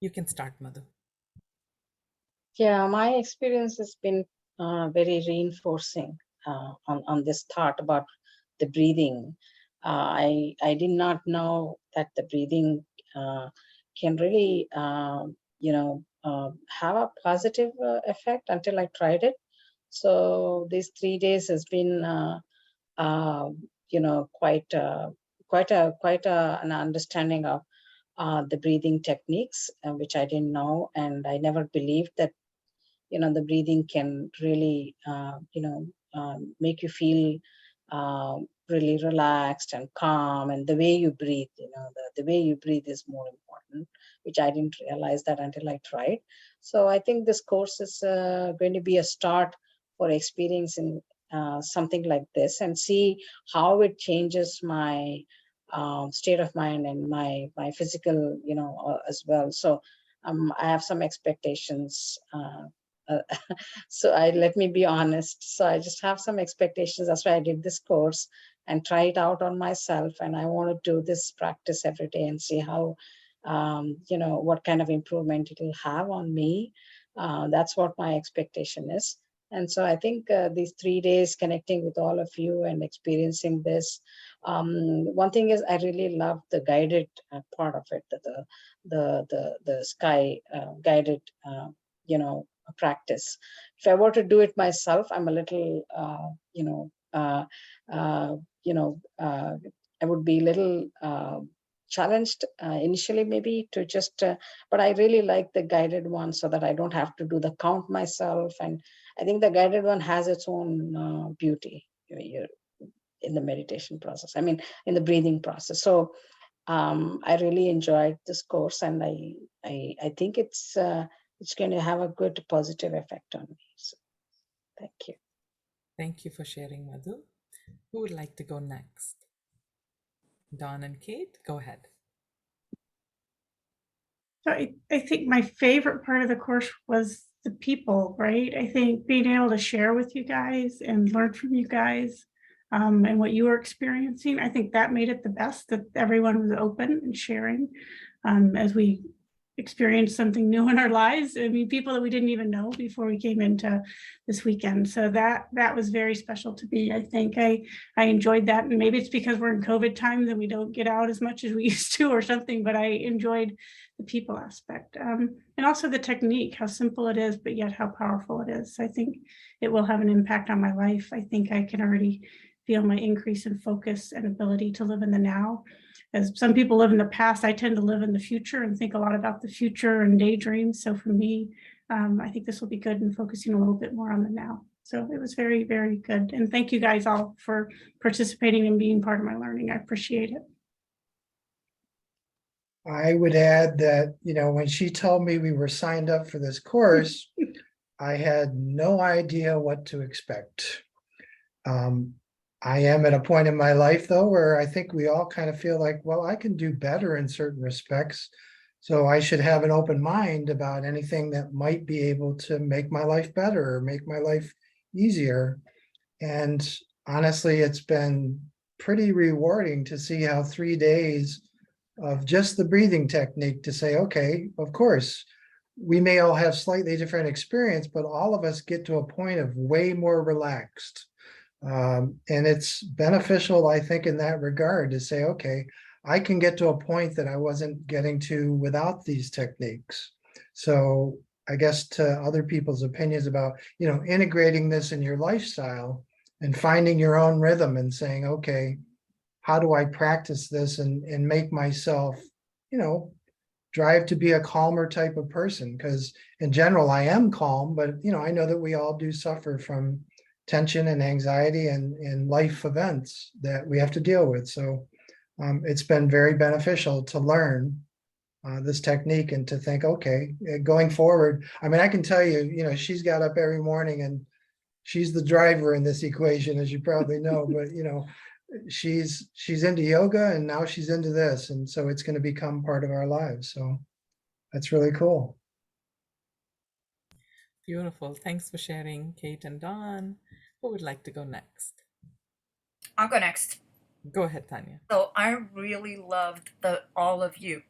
You can start, Madhu. Yeah, my experience has been very reinforcing on this thought about the breathing. I did not know that the breathing can really, have a positive effect until I tried it. So these 3 days has been, uh, quite an understanding of the breathing techniques, which I didn't know, and I never believed that the breathing can really make you feel really relaxed and calm, and the way you breathe, the way you breathe is more important, which I didn't realize that until I tried. So I think this course is going to be a start for experiencing something like this, and see how it changes my state of mind and my physical, as well. So I have some expectations, uh, so I let me be honest. So I just have some expectations. That's why I did this course and try it out on myself. And I want to do this practice every day and see how, what kind of improvement it'll have on me. That's what my expectation is. And so I think these 3 days connecting with all of you and experiencing this. One thing is I really love the guided part of it, the sky guided, you know, practice. If I were to do it myself, I'm a little, uh, you know, uh, I would be a little challenged initially, maybe to just, but I really like the guided one so that I don't have to do the count myself. And I think the guided one has its own beauty in the meditation process. I mean, in the breathing process. So I really enjoyed this course, and I think it's going to have a good positive effect on me. So thank you. Thank you for sharing, Madhu. Who would like to go next? Don and Kate, go ahead. So I think my favorite part of the course was the people, right? I think being able to share with you guys and learn from you guys, and what you were experiencing, I think that made it the best, that everyone was open and sharing, as we experienced something new in our lives. I mean, people that we didn't even know before we came into this weekend. So that was very special to me. I think I enjoyed that, and maybe it's because we're in COVID times and we don't get out as much as we used to or something, but I enjoyed the people aspect, and also the technique, how simple it is, but yet how powerful it is. I think it will have an impact on my life. I think I can already feel my increase in focus and ability to live in the now. As some people live in the past, I tend to live in the future and think a lot about the future and daydreams. So for me, I think this will be good in focusing a little bit more on the now. So it was very, very good. And thank you guys all for participating and being part of my learning. I appreciate it. I would add that, when she told me we were signed up for this course, I had no idea what to expect. I am at a point in my life, though, where I think we all kind of feel like, well, I can do better in certain respects. So I should have an open mind about anything that might be able to make my life better or make my life easier. And honestly, it's been pretty rewarding to see how 3 days of just the breathing technique to say, okay, of course, we may all have slightly different experience, but all of us get to a point of way more relaxed. And it's beneficial, I think, in that regard to say, okay, I can get to a point that I wasn't getting to without these techniques. So I guess to other people's opinions about, integrating this in your lifestyle and finding your own rhythm and saying, okay, how do I practice this and make myself, drive to be a calmer type of person? Because in general, I am calm, but, I know that we all do suffer from tension and anxiety and life events that we have to deal with. So it's been very beneficial to learn this technique and to think, okay, going forward, I mean, I can tell you, she's got up every morning and she's the driver in this equation, as you probably know, but she's into yoga and now she's into this. And so it's going to become part of our lives. So that's really cool. Beautiful. Thanks for sharing, Kate and Don. Who would like to go next? I'll go next. Go ahead, Tanya. So I really loved all of you.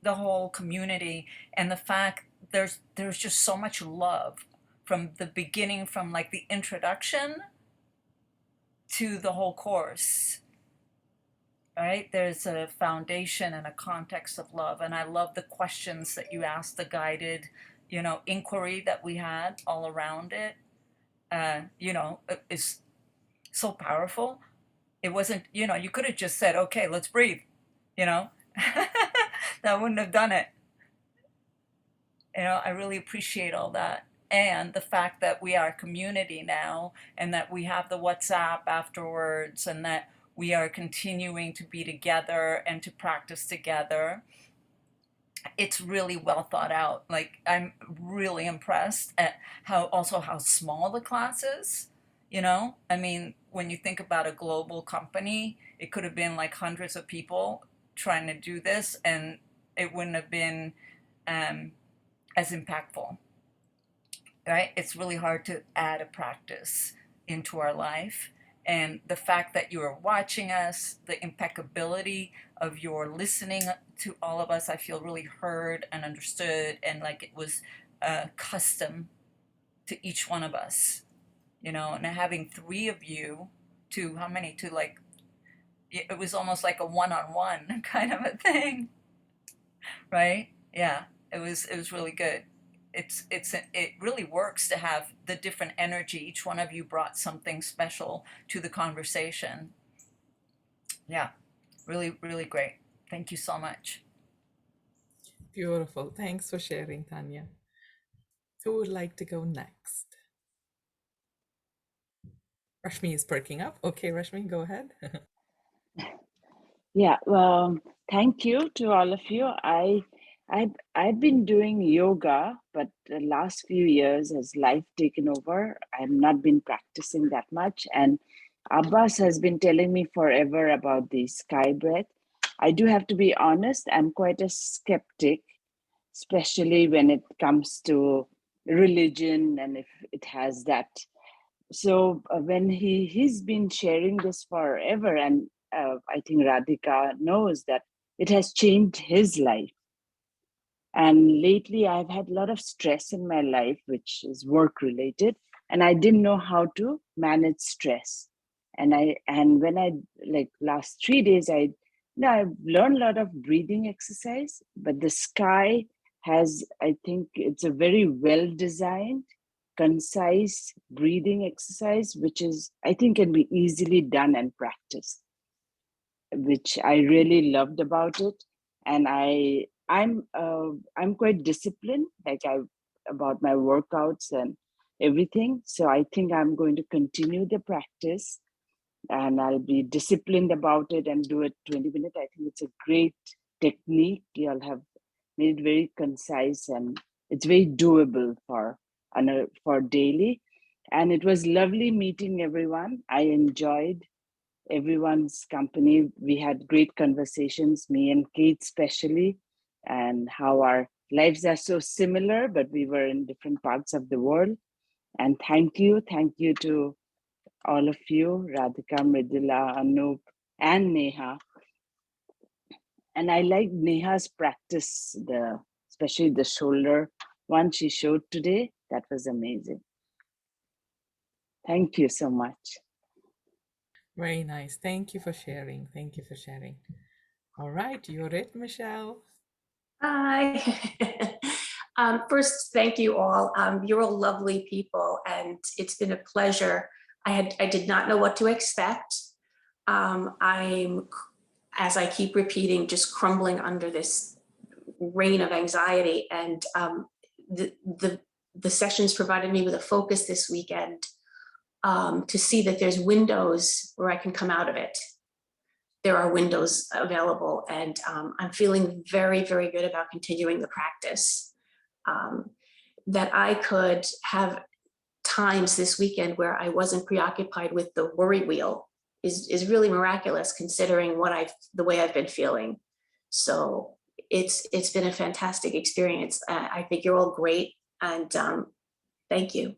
the whole community, and the fact there's just so much love from the beginning, from like the introduction to the whole course, right? There's a foundation and a context of love, and I love the questions that you asked, the guided, inquiry that we had all around it. Is so powerful. It wasn't, you could have just said, okay, let's breathe, you know, that wouldn't have done it. I really appreciate all that. And the fact that we are a community now, and that we have the WhatsApp afterwards, and that we are continuing to be together and to practice together. It's really well thought out. Like, I'm really impressed at how small the class is. I mean, when you think about a global company, it could have been like hundreds of people trying to do this, and it wouldn't have been as impactful, right? It's really hard to add a practice into our life. And the fact that you are watching us, the impeccability of your listening to all of us, I feel really heard and understood, and like it was custom to each one of us, and having 3 of you to how many, to like, it was almost like a one-on-one kind of a thing, right? Yeah, it was really good. It really works to have the different energy. Each one of you brought something special to the conversation. Yeah, really, really great. Thank you so much. Beautiful. Thanks for sharing, Tanya. Who would like to go next? Rashmi is perking up. Okay, Rashmi, go ahead. Yeah, well, thank you to all of you. I've been doing yoga, but the last few years has life taken over. I've not been practicing that much, and Abbas has been telling me forever about the sky breath. I do have to be honest, I'm quite a skeptic, especially when it comes to religion and if it has that. So when he's been sharing this forever, and I think Radhika knows that it has changed his life. And lately I've had a lot of stress in my life, which is work related, and I didn't know how to manage stress. And when I, like, last 3 days, I've learned a lot of breathing exercise, but the sky has, I think it's a very well designed, concise breathing exercise, which is, I think, can be easily done and practiced, which I really loved about it. And I'm quite disciplined, about my workouts and everything. So I think I'm going to continue the practice, and I'll be disciplined about it and do it 20 minutes. I think it's a great technique. You'll have made it very concise, and it's very doable for daily. And it was lovely meeting everyone. I enjoyed everyone's company. We had great conversations, me and Kate especially, and how our lives are so similar, but we were in different parts of the world. And thank you to all of you, Radhika, Mridula, Anup, and Neha. And I like Neha's practice, especially the shoulder one she showed today. That was amazing. Thank you so much. Very nice. Thank you for sharing. Thank you for sharing. All right, you're it, Michelle. Hi. First, thank you all. You're all lovely people, and it's been a pleasure. I did not know what to expect. I'm, as I keep repeating, just crumbling under this rain of anxiety, and the sessions provided me with a focus this weekend to see that there's windows where I can come out of it. There are windows available, and I'm feeling very, very good about continuing the practice. That I could have times this weekend where I wasn't preoccupied with the worry wheel is really miraculous, considering the way I've been feeling. So it's been a fantastic experience. I think you're all great, and thank you.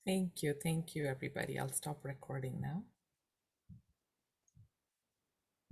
Thank you, everybody. I'll stop recording now.